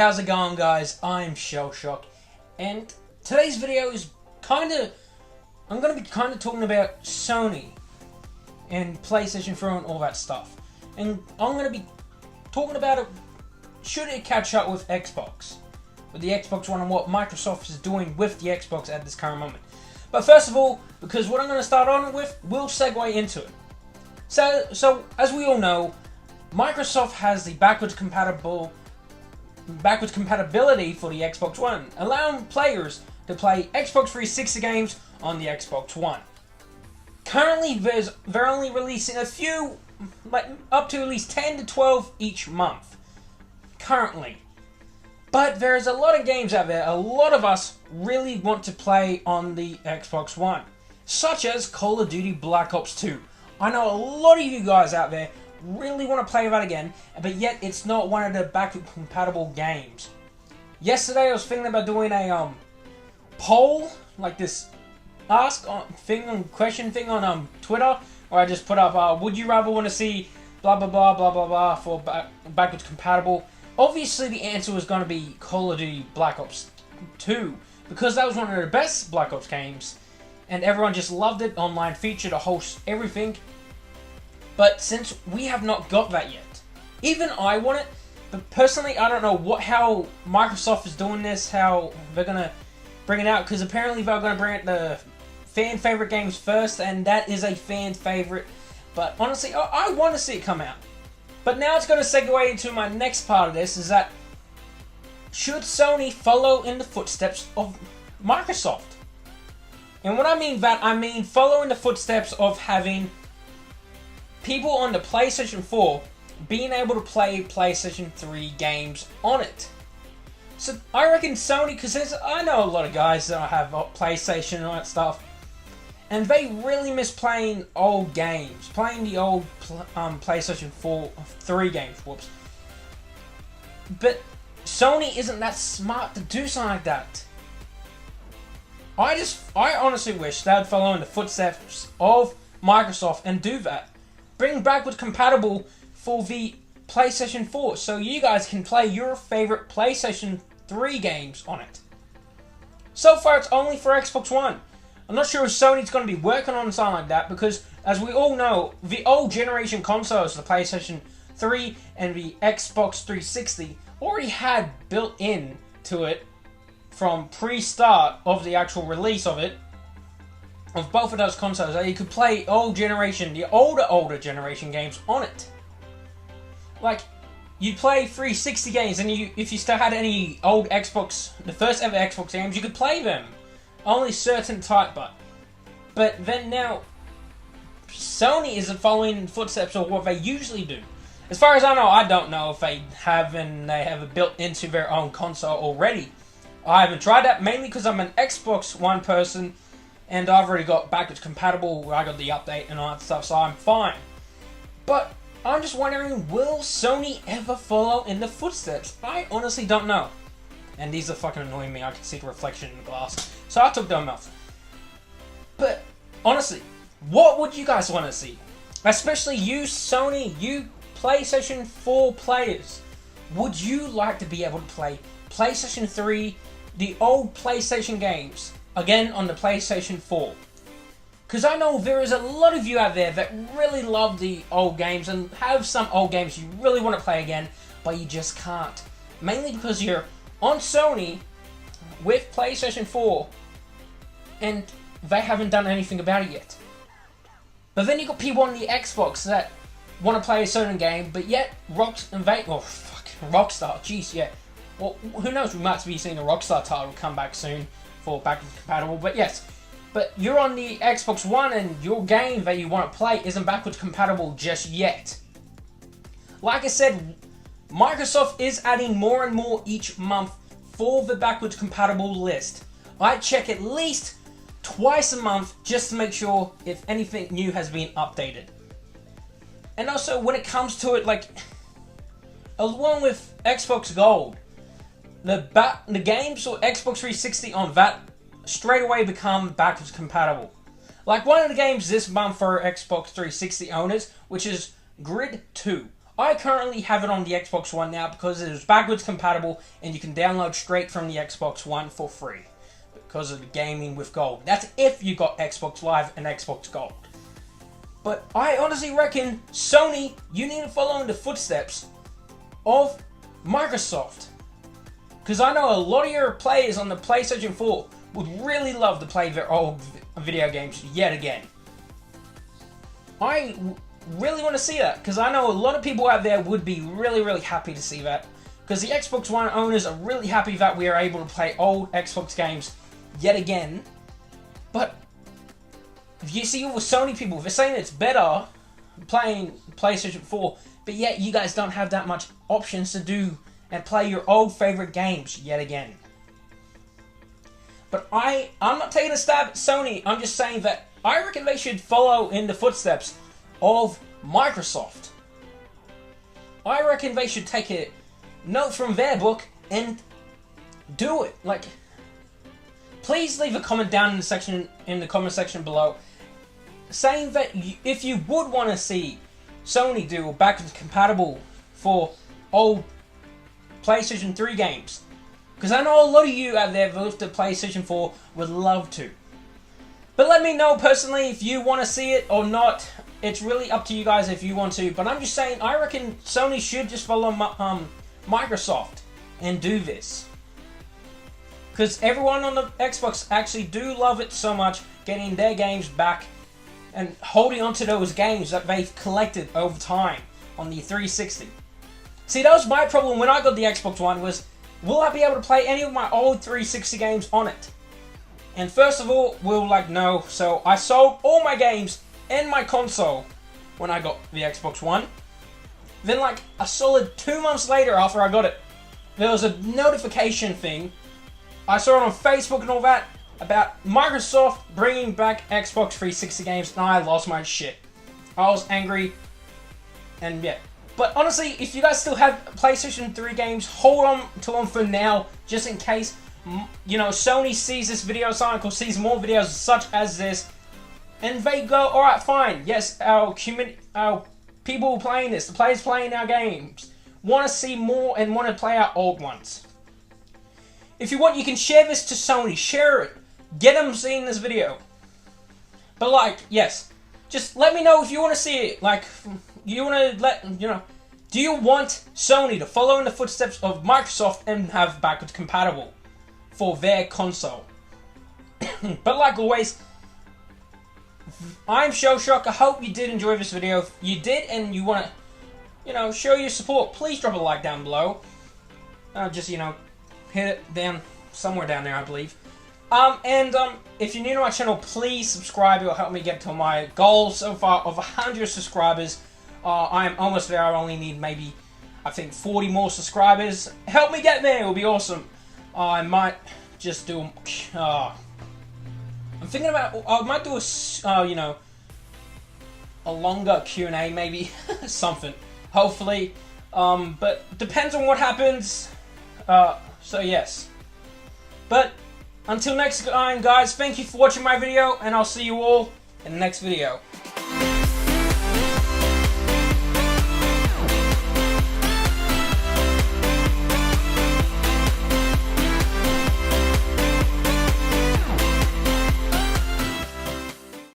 how's it going, guys? I'm Shell Shock, and today's video is I'm going to be talking about Sony and PlayStation 4 and all that stuff. And I'm going to be talking about it, should it catch up with Xbox, with the Xbox One, and what Microsoft is doing with the Xbox at this current moment. But first of all, because what I'm going to start on with will segue into it. So as we all know, Microsoft has the backwards compatibility for the Xbox One, allowing players to play Xbox 360 games on the Xbox One. Currently, they're only releasing a few, up to at least 10 to 12 each month. Currently. But there's a lot of games out there a lot of us really want to play on the Xbox One, such as Call of Duty Black Ops 2. I know a lot of you guys out there really want to play that again, but yet it's not one of the backward compatible games. Yesterday I was thinking about doing a poll, like this question thing on Twitter, where I just put up, would you rather want to see blah blah blah blah blah blah for backwards compatible? Obviously the answer was going to be Call of Duty Black Ops 2, because that was one of the best Black Ops games, and everyone just loved it. Online feature to host everything. But since we have not got that yet, even I want it, but personally I don't know how Microsoft is doing this, how they're going to bring it out, because apparently they're going to bring out the fan favorite games first, and that is a fan favorite. But honestly, I want to see it come out. But now it's going to segue into my next part of this, is that should Sony follow in the footsteps of Microsoft? And when I mean that, I mean follow in the footsteps of having people on the PlayStation 4 being able to play PlayStation 3 games on it. So I reckon Sony, because I know a lot of guys that have PlayStation and all that stuff, and they really miss playing old games, playing the old PlayStation 3 games, whoops. But Sony isn't that smart to do something like that. I honestly wish they'd follow in the footsteps of Microsoft and do that. Bring backwards compatible for the PlayStation 4, so you guys can play your favorite PlayStation 3 games on it. So far it's only for Xbox One. I'm not sure if Sony's going to be working on something like that, because as we all know, the old generation consoles, the PlayStation 3 and the Xbox 360, already had built in to it from pre-start of the actual release of it, of both of those consoles, that you could play the older generation games on it. Like, you'd play 360 games, and if you still had any old Xbox, the first ever Xbox games, you could play them. Only certain type, but then now, Sony isn't following in footsteps of what they usually do. As far as I know, I don't know if they have it built into their own console already. I haven't tried that, mainly because I'm an Xbox One person, and I've already got backwards compatible, I got the update and all that stuff, so I'm fine. But I'm just wondering, will Sony ever follow in the footsteps? I honestly don't know. And these are fucking annoying me, I can see the reflection in the glass. So I took them off. But honestly, what would you guys want to see? Especially you Sony, you PlayStation 4 players. Would you like to be able to play PlayStation 3, the old PlayStation games, again on the PlayStation 4? Because I know there is a lot of you out there that really love the old games and have some old games you really want to play again, but you just can't. Mainly because you're on Sony with PlayStation 4 and they haven't done anything about it yet. But then you got people on the Xbox that want to play a certain game, but yet Rockstar, jeez, yeah. Well, who knows, we might be seeing a Rockstar title come back soon for backwards compatible, but yes. But you're on the Xbox One and your game that you want to play isn't backwards compatible just yet. Like I said, Microsoft is adding more and more each month for the backwards compatible list. I check at least twice a month just to make sure if anything new has been updated. And also when it comes to it, like, along with Xbox Gold, the games for Xbox 360 on that straight away become backwards compatible. Like one of the games this month for Xbox 360 owners, which is Grid 2. I currently have it on the Xbox One now because it is backwards compatible and you can download straight from the Xbox One for free because of the gaming with gold. That's if you got Xbox Live and Xbox Gold. But I honestly reckon, Sony, you need to follow in the footsteps of Microsoft. Because I know a lot of your players on the PlayStation 4 would really love to play their old video games yet again. I really want to see that, because I know a lot of people out there would be really happy to see that. Because the Xbox One owners are really happy that we are able to play old Xbox games yet again. But you see all the Sony people, they're saying it's better playing PlayStation 4, but yet you guys don't have that much options to do and play your old favorite games yet again. But I'm not taking a stab at Sony, I'm just saying that I reckon they should follow in the footsteps of Microsoft. I reckon they should take a note from their book and do it. Like, please leave a comment down in the comment section below saying that if you would want to see Sony do backwards compatible for old PlayStation 3 games. Because I know a lot of you out there with the PlayStation 4 would love to. But let me know personally if you want to see it or not. It's really up to you guys if you want to. But I'm just saying, I reckon Sony should just follow Microsoft and do this. Because everyone on the Xbox actually do love it so much, getting their games back and holding on to those games that they've collected over time on the 360. See, that was my problem when I got the Xbox One, was, will I be able to play any of my old 360 games on it? And first of all, we were like, no. So I sold all my games and my console when I got the Xbox One. Then like a solid 2 months later after I got it, there was a notification thing. I saw it on Facebook and all that about Microsoft bringing back Xbox 360 games, and I lost my shit. I was angry, and yeah. But honestly, if you guys still have PlayStation 3 games, hold on to them for now, just in case, you know, Sony sees this video cycle, sees more videos such as this, and they go, alright, fine, yes, our people playing this, the players playing our games, want to see more and want to play our old ones. If you want, you can share this to Sony, share it, get them seeing this video. But like, yes, just let me know if you want to see it. Like, you want to do you want Sony to follow in the footsteps of Microsoft and have backwards compatible for their console? But like always, I'm Shellshock. I hope you did enjoy this video. If you did and you want to, show your support, please drop a like down below. Just, hit it down, somewhere down there, I believe. If you're new to my channel, please subscribe. It will help me get to my goal so far of 100 subscribers. I am almost there. I only need maybe, I think, 40 more subscribers. Help me get there. It will be awesome. I might just do, I'm thinking about, I might do a longer Q&A maybe, something, hopefully. But depends on what happens. So yes. But until next time, guys, thank you for watching my video, and I'll see you all in the next video.